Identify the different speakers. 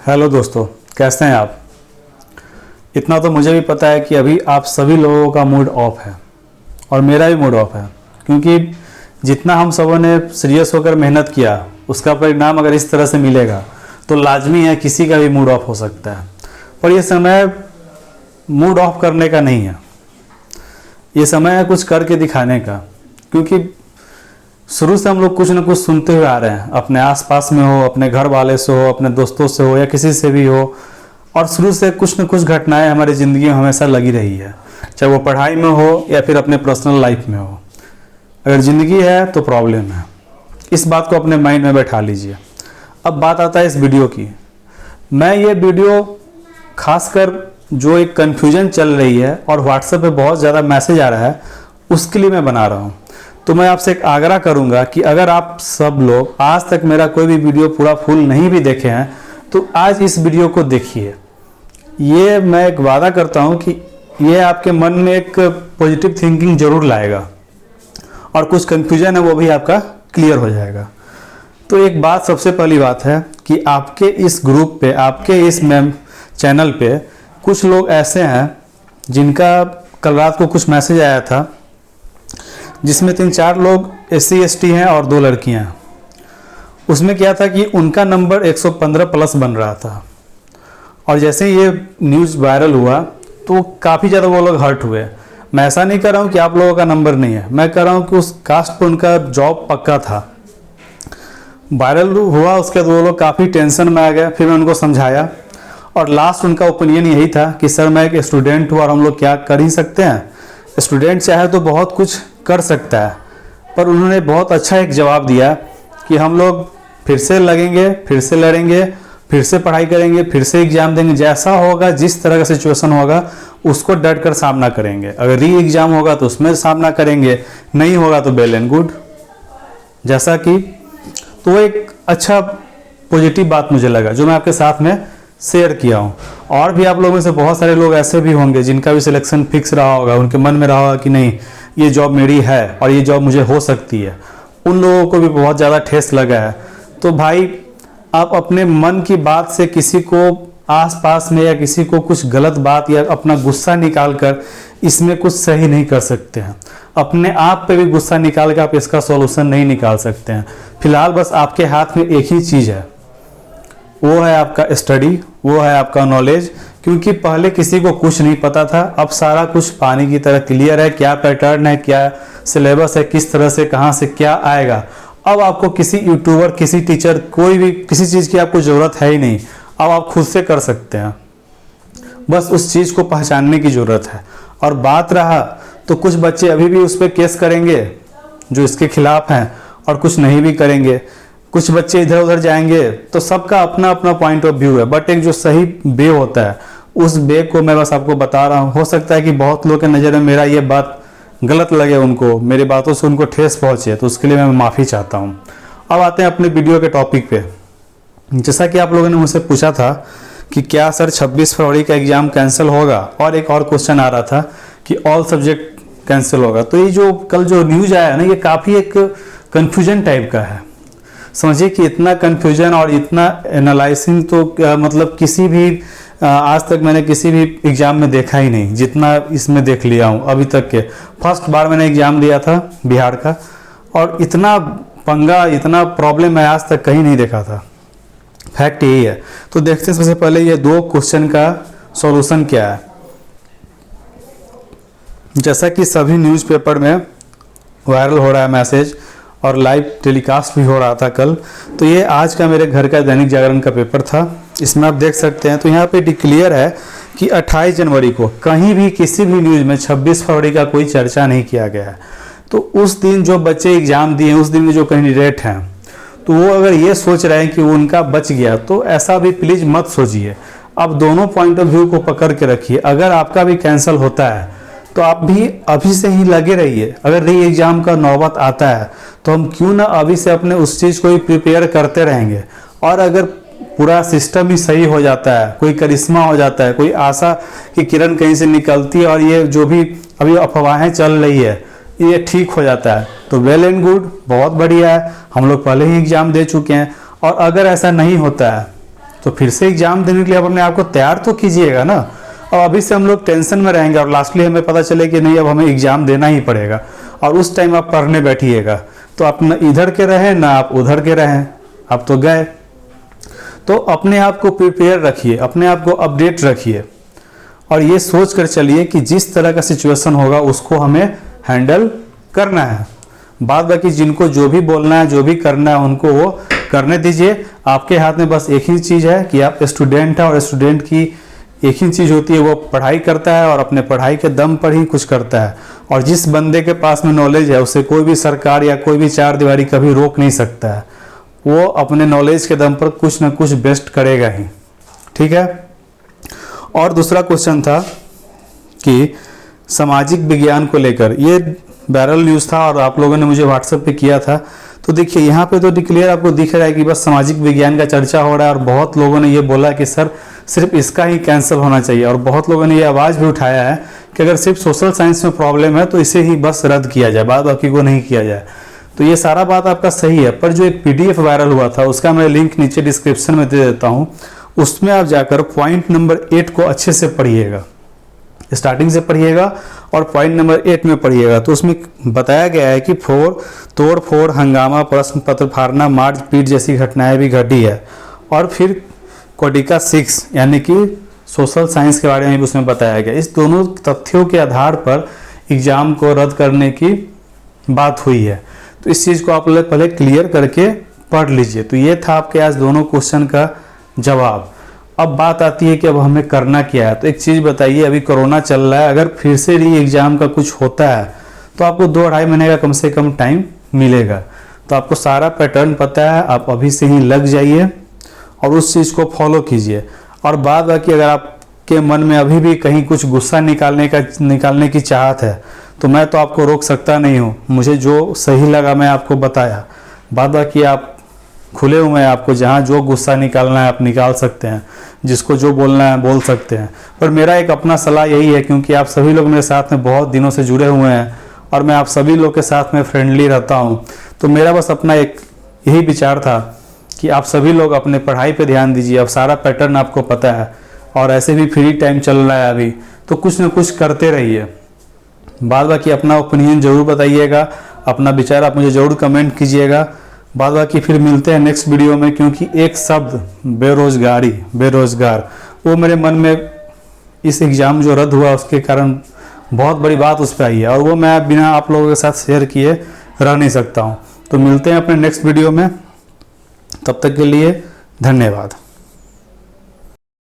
Speaker 1: Hello दोस्तों, कैसे हैं आप। इतना तो मुझे भी पता है कि अभी आप सभी लोगों का मूड ऑफ है और मेरा भी मूड ऑफ है, क्योंकि जितना हम सबों ने सीरियस होकर मेहनत किया उसका परिणाम अगर इस तरह से मिलेगा तो लाजमी है किसी का भी मूड ऑफ हो सकता है। पर यह समय मूड ऑफ करने का नहीं है, ये समय है कुछ करके दिखाने का। क्योंकि शुरू से हम लोग कुछ ना कुछ सुनते हुए आ रहे हैं, अपने आसपास में हो, अपने घर वाले से हो, अपने दोस्तों से हो या किसी से भी हो, और शुरू से कुछ न कुछ घटनाएं हमारी ज़िंदगी में हमेशा लगी रही है, चाहे वो पढ़ाई में हो या फिर अपने पर्सनल लाइफ में हो। अगर ज़िंदगी है तो प्रॉब्लम है, इस बात को अपने माइंड में बैठा लीजिए। अब बात आता है इस वीडियो की। मैं ये वीडियो खासकर जो एक कन्फ्यूजन चल रही है और व्हाट्सएप पे बहुत ज़्यादा मैसेज आ रहा है उसके लिए मैं बना रहा हूँ। तो मैं आपसे एक आग्रह करूंगा कि अगर आप सब लोग आज तक मेरा कोई भी वीडियो पूरा फुल नहीं भी देखे हैं तो आज इस वीडियो को देखिए। ये मैं एक वादा करता हूं कि ये आपके मन में एक पॉजिटिव थिंकिंग जरूर लाएगा और कुछ कंफ्यूजन है वो भी आपका क्लियर हो जाएगा। तो एक बात, सबसे पहली बात है कि आपके इस ग्रुप पे, आपके इस चैनल पे कुछ लोग ऐसे हैं जिनका कल रात को कुछ मैसेज आया था, जिसमें 3-4 लोग SC ST हैं और 2 लड़कियां हैं। उसमें क्या था कि उनका नंबर 115 प्लस बन रहा था, और जैसे ही ये न्यूज़ वायरल हुआ तो काफ़ी ज़्यादा वो लोग हर्ट हुए। मैं ऐसा नहीं कर रहा हूँ कि आप लोगों का नंबर नहीं है, मैं कर रहा हूँ कि उस कास्ट पर उनका जॉब पक्का था। वायरल हुआ, उसके बाद वो लोग काफ़ी टेंशन में आ गए। फिर मैं उनको समझाया और लास्ट उनका ओपिनियन यही था कि सर मैं एक स्टूडेंट हूँ और हम लोग क्या कर ही सकते हैं, स्टूडेंट चाहे तो बहुत कुछ कर सकता है। पर उन्होंने बहुत अच्छा एक जवाब दिया कि हम लोग फिर से लगेंगे, फिर से लड़ेंगे, फिर से पढ़ाई करेंगे, फिर से एग्ज़ाम देंगे, जैसा होगा, जिस तरह का सिचुएशन होगा उसको डट कर सामना करेंगे। अगर री एग्ज़ाम होगा तो उसमें सामना करेंगे, नहीं होगा तो वेल एंड गुड। जैसा कि तो एक अच्छा पॉजिटिव बात मुझे लगा जो मैं आपके साथ में शेयर किया हूँ। और भी आप लोगों में से बहुत सारे लोग ऐसे भी होंगे जिनका भी सिलेक्शन फिक्स रहा होगा, उनके मन में रहा होगा कि नहीं ये जॉब मेरी है और ये जॉब मुझे हो सकती है। उन लोगों को भी बहुत ज़्यादा ठेस लगा है। तो भाई आप अपने मन की बात से किसी को आसपास में या किसी को कुछ गलत बात या अपना गुस्सा निकाल कर इसमें कुछ सही नहीं कर सकते हैं। अपने आप पे भी गुस्सा निकाल कर आप इसका सॉल्यूशन नहीं निकाल सकते हैं। फिलहाल बस आपके हाथ में एक ही चीज़ है, वो है आपका स्टडी, वो है आपका नॉलेज। क्योंकि पहले किसी को कुछ नहीं पता था, अब सारा कुछ पानी की तरह क्लियर है। क्या पैटर्न है, क्या सिलेबस है, किस तरह से कहाँ से क्या आएगा। अब आपको किसी यूट्यूबर, किसी टीचर, कोई भी किसी चीज़ की आपको ज़रूरत है ही नहीं। अब आप खुद से कर सकते हैं, बस उस चीज़ को पहचानने की ज़रूरत है। और बात रहा तो कुछ बच्चे अभी भी उस पर केस करेंगे जो इसके खिलाफ हैं और कुछ नहीं भी करेंगे। कुछ बच्चे इधर उधर जाएंगे, तो सबका अपना अपना पॉइंट ऑफ व्यू है। बट एक जो सही वे होता है उस वे को मैं बस आपको बता रहा हूँ। हो सकता है कि बहुत लोगों के नज़र में मेरा ये बात गलत लगे, उनको मेरी बातों से उनको ठेस पहुँचे, तो उसके लिए मैं माफ़ी चाहता हूँ। अब आते हैं अपने वीडियो के टॉपिक पे। जैसा कि आप लोगों ने मुझसे पूछा था कि क्या सर 26 फरवरी का एग्ज़ाम कैंसिल होगा, और एक और क्वेश्चन आ रहा था कि ऑल सब्जेक्ट कैंसिल होगा। तो ये जो कल जो न्यूज़ आया ना, ये काफ़ी एक कन्फ्यूजन टाइप का है। समझिए कि इतना कन्फ्यूजन और इतना एनालाइसिंग तो मतलब किसी भी आज तक मैंने किसी भी एग्ज़ाम में देखा ही नहीं, जितना इसमें देख लिया हूँ अभी तक के। फर्स्ट बार मैंने एग्ज़ाम दिया था बिहार का, और इतना पंगा, इतना प्रॉब्लम मैं आज तक कहीं नहीं देखा था। फैक्ट यही है। तो देखते हैं सबसे पहले ये 2 क्वेश्चन का सॉल्यूशन क्या है। जैसा कि सभी न्यूज़पेपर में वायरल हो रहा है मैसेज और लाइव टेलीकास्ट भी हो रहा था कल, तो ये आज का मेरे घर का दैनिक जागरण का पेपर था। इसमें आप देख सकते हैं, तो यहाँ पे डिक्लेयर है कि 28 जनवरी को कहीं भी किसी भी न्यूज़ में 26 फरवरी का कोई चर्चा नहीं किया गया है। तो उस दिन जो बच्चे एग्ज़ाम दिए, उस दिन में जो कैंडिडेट हैं, तो वो अगर ये सोच रहे हैं कि उनका बच गया, तो ऐसा भी प्लीज़ मत सोचिए। अब दोनों पॉइंट ऑफ व्यू को पकड़ के रखिए। अगर आपका भी कैंसिल होता है तो आप भी अभी से ही लगे रहिए। अगर री एग्ज़ाम का नौबत आता है तो हम क्यों ना अभी से अपने उस चीज़ को ही प्रिपेयर करते रहेंगे। और अगर पूरा सिस्टम ही सही हो जाता है, कोई करिश्मा हो जाता है, कोई आशा की किरण कहीं से निकलती है और ये जो भी अभी अफवाहें चल रही है ये ठीक हो जाता है, तो वेल एंड गुड, बहुत बढ़िया है। हम लोग पहले ही एग्ज़ाम दे चुके हैं। और अगर ऐसा नहीं होता है तो फिर से एग्जाम देने के लिए आप अपने आप को तैयार तो कीजिएगा ना। और अभी से हम लोग टेंशन में रहेंगे और लास्टली हमें पता चले कि नहीं अब हमें एग्जाम देना ही पड़ेगा, और उस टाइम आप पढ़ने बैठिएगा, तो आप न इधर के रहें ना आप उधर के रहें, आप तो गए। तो अपने आप को प्रिपेयर रखिए, अपने आप को अपडेट रखिए, और ये सोच कर चलिए कि जिस तरह का सिचुएशन होगा उसको हमें हैंडल करना है। बाद बाकी जिनको जो भी बोलना है, जो भी करना है, उनको वो करने दीजिए। आपके हाथ में बस एक ही चीज़ है कि आप स्टूडेंट हैं, और स्टूडेंट की एक ही चीज़ होती है, वो पढ़ाई करता है और अपने पढ़ाई के दम पर ही कुछ करता है। और जिस बंदे के पास में नॉलेज है उसे कोई भी सरकार या कोई भी चार दीवारी कभी रोक नहीं सकता है। वो अपने नॉलेज के दम पर कुछ ना कुछ बेस्ट करेगा ही। ठीक है। और दूसरा क्वेश्चन था कि सामाजिक विज्ञान को लेकर, ये वायरल न्यूज़ था और आप लोगों ने मुझे व्हाट्सएप पे किया था। तो देखिए यहाँ पे तो डिक्लेयर आपको दिख रहा है कि बस सामाजिक विज्ञान का चर्चा हो रहा है, और बहुत लोगों ने ये बोला कि सर सिर्फ इसका ही कैंसिल होना चाहिए, और बहुत लोगों ने ये आवाज़ भी उठाया है कि अगर सिर्फ सोशल साइंस में प्रॉब्लम है तो इसे ही बस रद्द किया जाए, बाद बाकी को नहीं किया जाए। तो ये सारा बात आपका सही है, पर जो एक PDF वायरल हुआ था उसका मैं लिंक नीचे डिस्क्रिप्शन में दे देता हूँ, उसमें आप जाकर पॉइंट नंबर 8 को अच्छे से पढ़िएगा, स्टार्टिंग से पढ़िएगा और पॉइंट नंबर 8 में पढ़िएगा। तो उसमें बताया गया है कि तोड़ फोड़, हंगामा, प्रश्न पत्र फाड़ना, मारपीट जैसी घटनाएं भी घटी है। और फिर कोडिका 6 यानी कि सोशल साइंस के बारे में भी उसमें बताया गया। इस दोनों तथ्यों के आधार पर एग्जाम को रद्द करने की बात हुई है। तो इस चीज़ को आप लोग पहले क्लियर करके पढ़ लीजिए। तो ये था आपके आज दोनों क्वेश्चन का जवाब। अब बात आती है कि अब हमें करना क्या है। तो एक चीज़ बताइए, अभी कोरोना चल रहा है, अगर फिर से री एग्ज़ाम का कुछ होता है तो आपको 2-2.5 महीने का कम से कम टाइम मिलेगा। तो आपको सारा पैटर्न पता है, आप अभी से ही लग जाइए और उस चीज़ को फॉलो कीजिए। और बाद बाकी अगर आपके मन में अभी भी कहीं कुछ गुस्सा निकालने की चाहत है तो मैं तो आपको रोक सकता नहीं हूँ। मुझे जो सही लगा मैं आपको बताया, बाद बाकी आप खुले हुए हैं, आपको जहाँ जो गुस्सा निकालना है आप निकाल सकते हैं, जिसको जो बोलना है बोल सकते हैं। पर मेरा एक अपना सलाह यही है, क्योंकि आप सभी लोग मेरे साथ में बहुत दिनों से जुड़े हुए हैं और मैं आप सभी लोग के साथ में फ्रेंडली रहता हूँ, तो मेरा बस अपना एक यही विचार था कि आप सभी लोग अपने पढ़ाई पे ध्यान दीजिए। अब सारा पैटर्न आपको पता है और ऐसे भी फ्री टाइम चल रहा है अभी, तो कुछ ना कुछ करते रहिए। बाद बाकी अपना ओपिनियन ज़रूर बताइएगा, अपना विचार आप मुझे ज़रूर कमेंट कीजिएगा। बाद बाकी फिर मिलते हैं नेक्स्ट वीडियो में, क्योंकि एक शब्द बेरोज़गार वो मेरे मन में इस एग्ज़ाम जो रद्द हुआ उसके कारण बहुत बड़ी बात उस पर आई है, और वो मैं बिना आप लोगों के साथ शेयर किए रह नहीं सकता हूँ। तो मिलते हैं अपने नेक्स्ट वीडियो में, तब तक के लिए धन्यवाद।